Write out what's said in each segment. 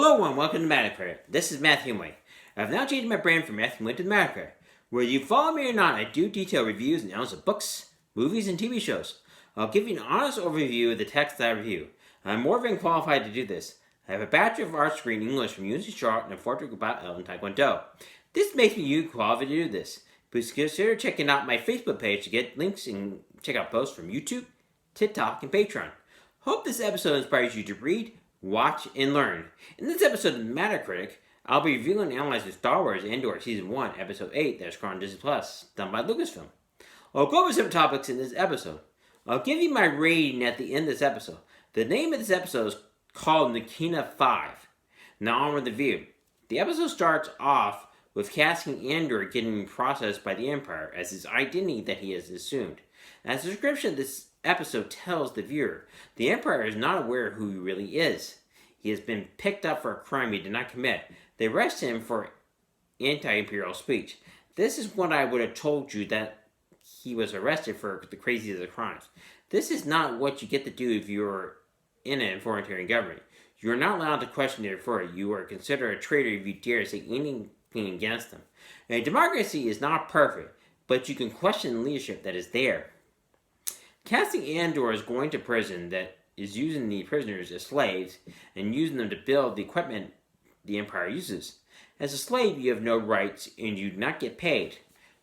Hello and welcome to Mattercraft. This is Matthew Way. I've now changed my brand from Matthew Way to Mattercraft. Whether you follow me or not, I do detailed reviews and analysis of books, movies, and TV shows. I'll give you an honest overview of the text that I review. I'm more than qualified to do this. I have a Bachelor of Arts degree in English from UNC Charlotte and a fourth degree in Taekwondo. This makes me qualified to do this. Please consider checking out my Facebook page to get links and check out posts from YouTube, TikTok, and Patreon. Hope this episode inspires you to read, watch, and learn. In this episode of Metacritic, I'll be reviewing and analyzing Star Wars Andor Season 1, Episode 8 that is on Disney Plus, done by Lucasfilm. I'll go over some topics in this episode. I'll give you my rating at the end of this episode. The name of this episode is called Nakina 5. Now on with the review. The episode starts off with Cassian Andor getting processed by the Empire as his identity that he has assumed. As the description of this episode tells the viewer, the Empire is not aware of who he really is. He has been picked up for a crime he did not commit. They arrest him for anti-imperial speech. This is what I would have told you that he was arrested for the craziest of crimes. This is not what you get to do if you're in an authoritarian government. You are not allowed to question their authority. You are considered a traitor if you dare say anything against them. A democracy is not perfect, but you can question the leadership that is there. Cassian Andor is going to prison that is using the prisoners as slaves and using them to build the equipment the Empire uses. As a slave, you have no rights and you do not get paid.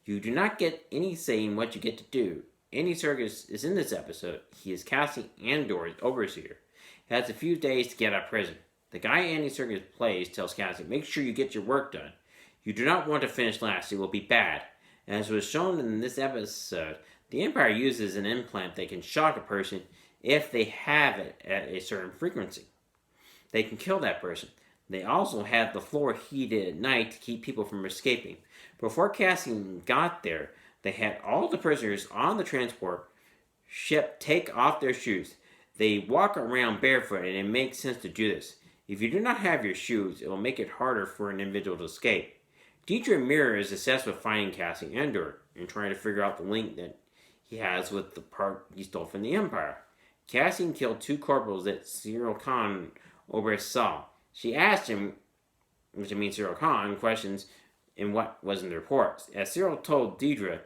You do not get any say in what you get to do. Andy Serkis is in this episode. He is Cassian Andor's overseer. He has a few days to get out of prison. The guy Andy Serkis plays tells Cassian, make sure you get your work done. You do not want to finish last. It will be bad. As was shown in this episode, the Empire uses an implant that can shock a person if they have it at a certain frequency. They can kill that person. They also have the floor heated at night to keep people from escaping. Before Cassian got there, they had all the prisoners on the transport ship take off their shoes. They walk around barefoot, and it makes sense to do this. If you do not have your shoes, it will make it harder for an individual to escape. Deidre Mirror is obsessed with finding Cassian Andor and trying to figure out the link that he has with the part he stole from the Empire. Cassian killed 2 corporals that Cyril Khan oversaw. She asked him, which means Cyril Khan, questions in what was in the reports. As Cyril told Deidre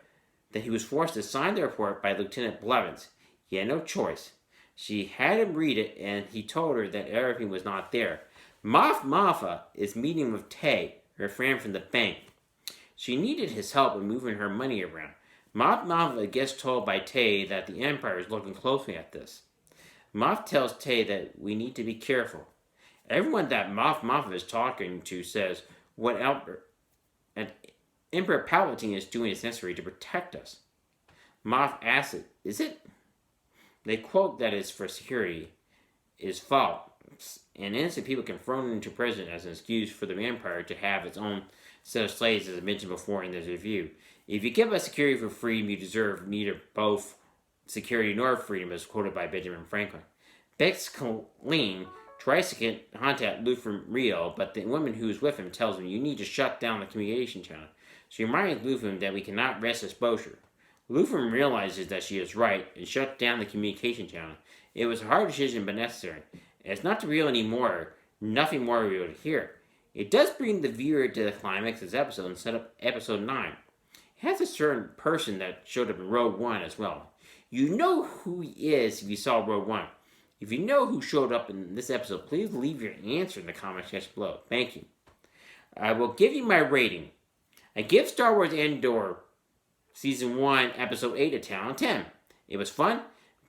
that he was forced to sign the report by Lieutenant Blevins. He had no choice. She had him read it, and he told her that everything was not there. Moff Maffa is meeting with Tay, her friend from the bank. She needed his help in moving her money around. Moff Maffa gets told by Tay that the Empire is looking closely at this. Moff tells Tay that we need to be careful. Everyone that Moff Maffa is talking to says what Emperor Palpatine is doing is necessary to protect us. Moff asks it, is it? They quote that it's for security, is false, and innocent people can be thrown into prison as an excuse for the Empire to have its own set of slaves, as I mentioned before in this review. If you give us security for freedom, you deserve neither both security nor freedom, as quoted by Benjamin Franklin. Bex Colleen tries to contact Luther Rio, but the woman who is with him tells him you need to shut down the communication channel. She reminds Luther that we cannot risk exposure. Luther realizes that she is right and shuts down the communication channel. It was a hard decision but necessary. It's not to reveal anymore, nothing more revealed here. It does bring the viewer to the climax of this episode and set up episode 9. It has a certain person that showed up in Rogue One as well. You know who he is if you saw Rogue One. If you know who showed up in this episode, please leave your answer in the comment section below. Thank you. I will give you my rating. I give Star Wars Andor Season 1, Episode 8 a 10 out of 10. It was fun,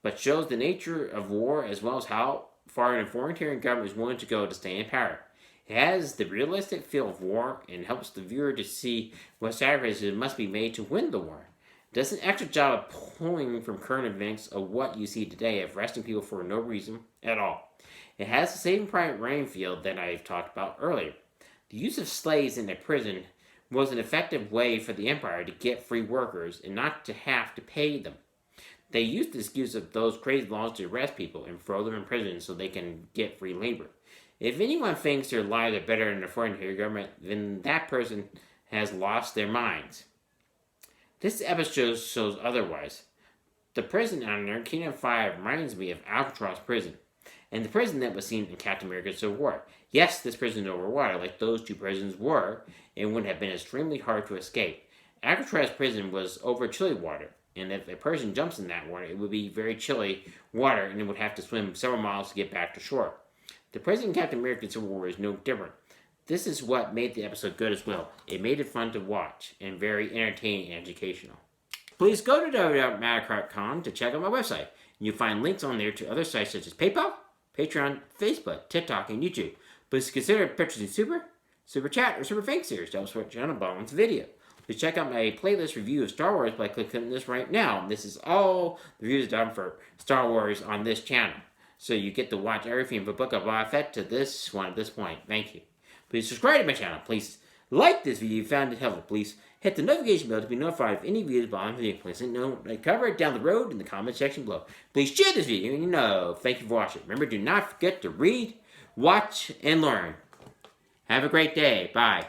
but shows the nature of war as well as how far an authoritarian government is willing to go to stay in power. It has the realistic feel of war and helps the viewer to see what sacrifices must be made to win the war. It does an excellent job of pulling from current events of what you see today of arresting people for no reason at all. It has the Saving Private Ryan feel that I've talked about earlier. The use of slaves in a prison was an effective way for the Empire to get free workers and not to have to pay them. They used the excuse of those crazy laws to arrest people and throw them in prison so they can get free labor. If anyone thinks their lives are better than a foreign government, then that person has lost their minds. This episode shows otherwise. The prison on Nakina 5 reminds me of Alcatraz prison. and the prison that was seen in Captain America Civil War. Yes, this prison is over water, like those two prisons were, and would have been extremely hard to escape. Alcatraz prison was over chilly water, and if a person jumps in that water, it would be very chilly water, and it would have to swim several miles to get back to shore. The prison in Captain America Civil War is no different. This is what made the episode good as well. It made it fun to watch, and very entertaining and educational. Please go to www.mattercart.com to check out my website. You'll find links on there to other sites such as PayPal, Patreon, Facebook, TikTok, and YouTube. Please consider purchasing Super Chat, or Super Thanks series to help support the channel bottom of the video. Please check out my playlist review of Star Wars by clicking this right now. This is all the reviews done for Star Wars on this channel. So you get to watch everything from Book of Boba Fett to this one at this point. Thank you. Please subscribe to my channel. Please like this video if you found it helpful. Please hit the notification bell to be notified of any videos behind the video. Please I cover it down the road in the comment section below. Please share this video and thank you for watching. Remember, do not forget to read, watch, and learn. Have a great day. Bye.